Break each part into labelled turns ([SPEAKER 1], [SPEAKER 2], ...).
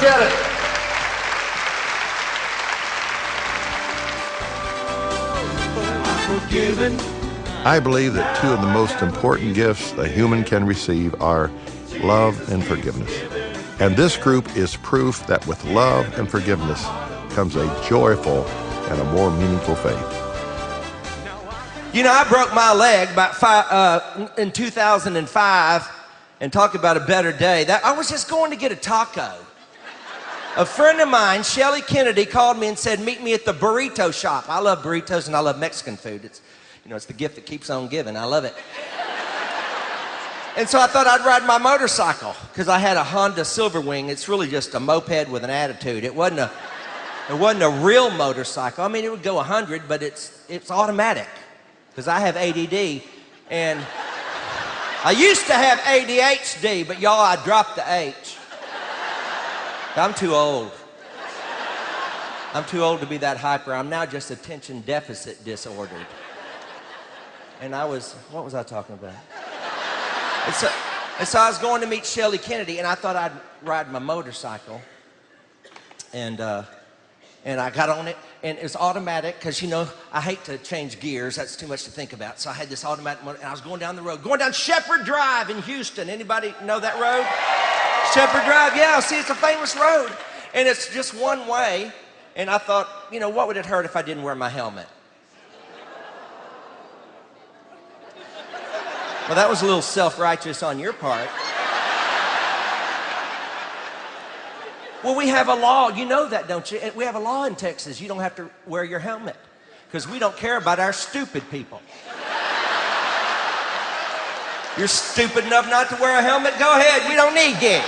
[SPEAKER 1] get it.
[SPEAKER 2] Forgiven.
[SPEAKER 3] I believe that two of the most important gifts a human can receive are love and forgiveness. And this group is proof that with love and forgiveness comes a joyful and a more meaningful faith.
[SPEAKER 1] You know, I broke my leg in 2005, and talk about a better day. I was just going to get a taco. A friend of mine, Shelly Kennedy, called me and said, meet me at the burrito shop. I love burritos and I love Mexican food. It's the gift that keeps on giving. I love it. And so I thought I'd ride my motorcycle because I had a Honda Silverwing. It's really just a moped with an attitude. It wasn't a real motorcycle. I mean, it would go 100, but it's automatic because I have ADD. And I used to have ADHD, but y'all, I dropped the H. I'm too old. I'm too old to be that hyper. I'm now just attention deficit disordered. And what was I talking about? And so I was going to meet Shelly Kennedy, and I thought I'd ride my motorcycle. And I got on it, and it was automatic, because, I hate to change gears. That's too much to think about. So I had this automatic motor, and I was going down the road, going down Shepherd Drive in Houston. Anybody know that road? Shepherd Drive, yeah. See, it's a famous road, and it's just one way. And I thought, what would it hurt if I didn't wear my helmet? Well, that was a little self-righteous on your part. Well, we have a law. You know that, don't you? We have a law in Texas. You don't have to wear your helmet because we don't care about our stupid people. You're stupid enough not to wear a helmet? Go ahead. We don't need you.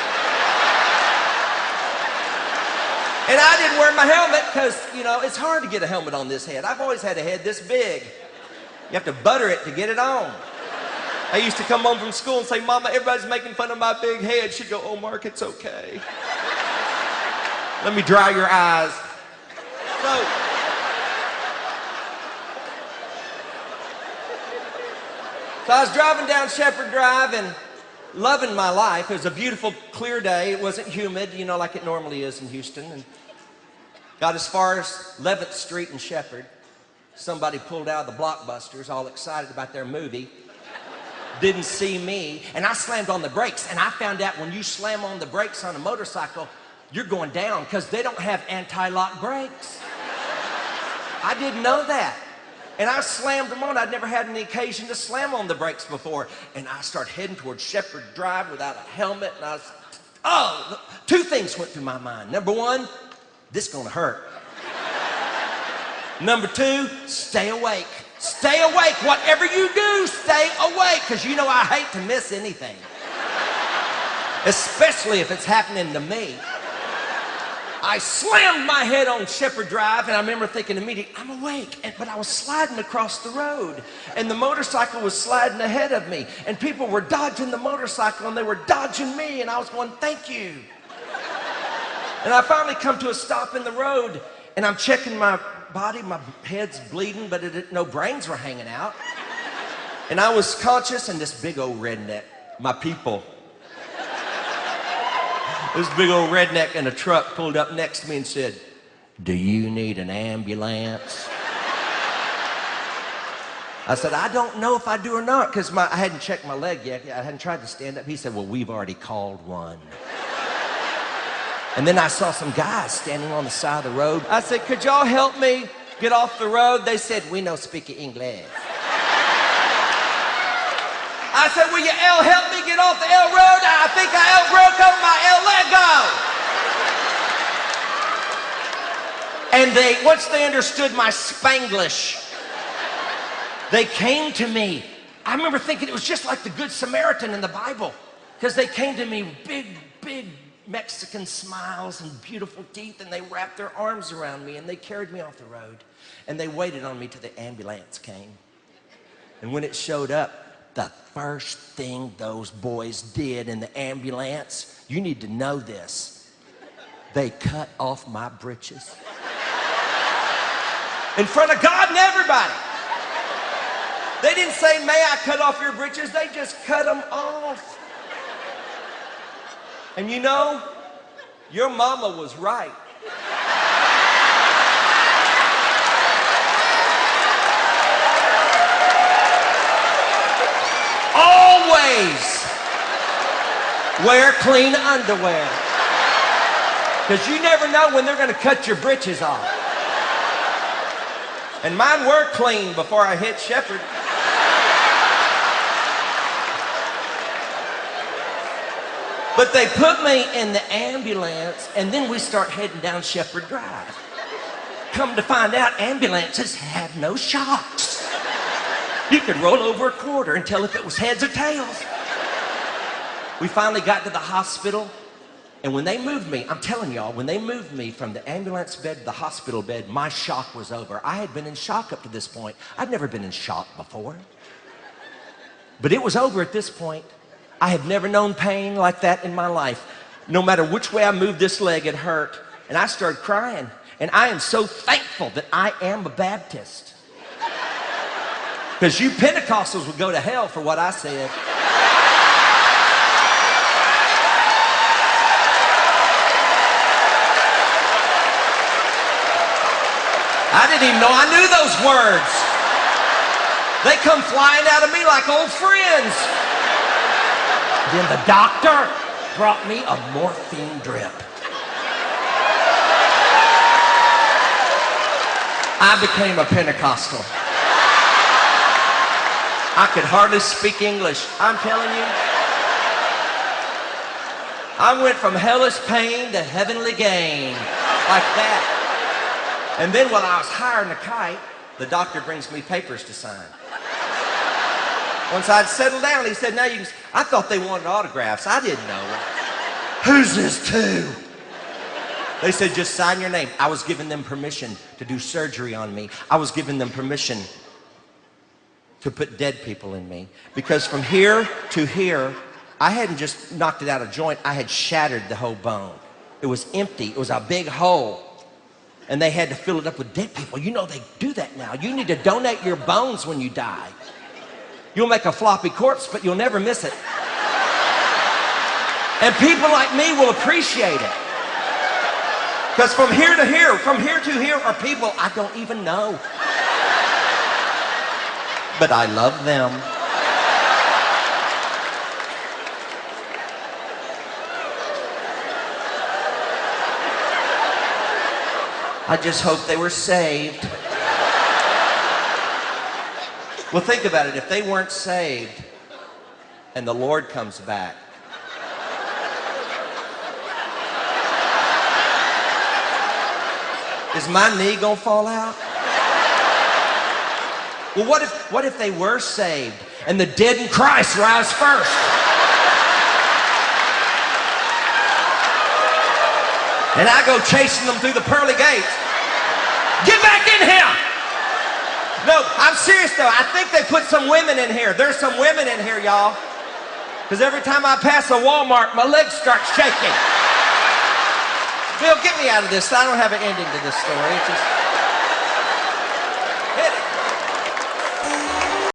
[SPEAKER 1] And I didn't wear my helmet because, it's hard to get a helmet on this head. I've always had a head this big. You have to butter it to get it on. I used to come home from school and say, Mama, everybody's making fun of my big head. She'd go, oh, Mark, it's okay. Let me dry your eyes. So I was driving down Shepherd Drive and loving my life. It was a beautiful, clear day. It wasn't humid, like it normally is in Houston. And got as far as 11th Street in Shepherd. Somebody pulled out of the Blockbusters, all excited about their movie. Didn't see me, and I slammed on the brakes. And I found out when you slam on the brakes on a motorcycle, you're going down because they don't have anti-lock brakes. I didn't know that. And I slammed them on. I'd never had any occasion to slam on the brakes before. And I started heading towards Shepherd Drive without a helmet. And two things went through my mind. Number one, this is gonna hurt. Number two, stay awake. Stay awake. Whatever you do, stay awake. Because I hate to miss anything. Especially if it's happening to me. I slammed my head on Shepherd Drive, and I remember thinking immediately, I'm awake. But I was sliding across the road, and the motorcycle was sliding ahead of me, and people were dodging the motorcycle, and they were dodging me, and I was going, thank you. And I finally come to a stop in the road, and I'm checking my body. My head's bleeding, but no brains were hanging out. And I was conscious, and this big old redneck, my people, this big old redneck in a truck pulled up next to me and said, do you need an ambulance? I said, I don't know if I do or not, because I hadn't checked my leg yet. I hadn't tried to stand up. He said, well, we've already called one. And then I saw some guys standing on the side of the road. I said, could y'all help me get off the road? They said, we no speak English. I said, will you help me get off the L road? I think I broke up my L Lego. And once they understood my Spanglish, they came to me. I remember thinking it was just like the Good Samaritan in the Bible, because they came to me with big Mexican smiles and beautiful teeth, and they wrapped their arms around me, and they carried me off the road, and they waited on me till the ambulance came. And when it showed up, the first thing those boys did in the ambulance, you need to know this, they cut off my britches. In front of God and everybody. They didn't say, may I cut off your britches? They just cut them off. And Your mama was right. Always wear clean underwear. Because you never know when they're going to cut your britches off. And mine were clean before I hit Shepherd. But they put me in the ambulance, and then we start heading down Shepherd Drive. Come to find out, ambulances have no shocks. You could roll over a quarter and tell if it was heads or tails. We finally got to the hospital, and when they moved me, I'm telling y'all, when they moved me from the ambulance bed to the hospital bed, my shock was over. I had been in shock up to this point. I'd never been in shock before. But it was over at this point. I have never known pain like that in my life. No matter which way I moved this leg, it hurt. And I started crying. And I am so thankful that I am a Baptist. Because you Pentecostals would go to hell for what I said. I didn't even know I knew those words. They come flying out of me like old friends. Then the doctor brought me a morphine drip. I became a Pentecostal. I could hardly speak English. I'm telling you. I went from hellish pain to heavenly gain. Like that. And then while I was hiring a kite, the doctor brings me papers to sign. Once I'd settled down, he said, now you can... I thought they wanted autographs. I didn't know. Who's this to? They said, just sign your name. I was giving them permission to do surgery on me. I was giving them permission to put dead people in me. Because from here to here, I hadn't just knocked it out of joint. I had shattered the whole bone. It was empty. It was a big hole. And they had to fill it up with dead people. You know they do that now. You need to donate your bones when you die. You'll make a floppy corpse, but you'll never miss it. And people like me will appreciate it. Because from here to here are people I don't even know. But I love them. I just hope they were saved. Well, think about it. If they weren't saved and the Lord comes back, is my knee gonna fall out? Well, what if they were saved and the dead in Christ rise first? And I go chasing them through the pearly gates. Get back in here! No, I'm serious though. I think they put some women in here. There's some women in here, y'all. Because every time I pass a Walmart, my legs start shaking. Bill, get me out of this. I don't have an ending to this story. It's just...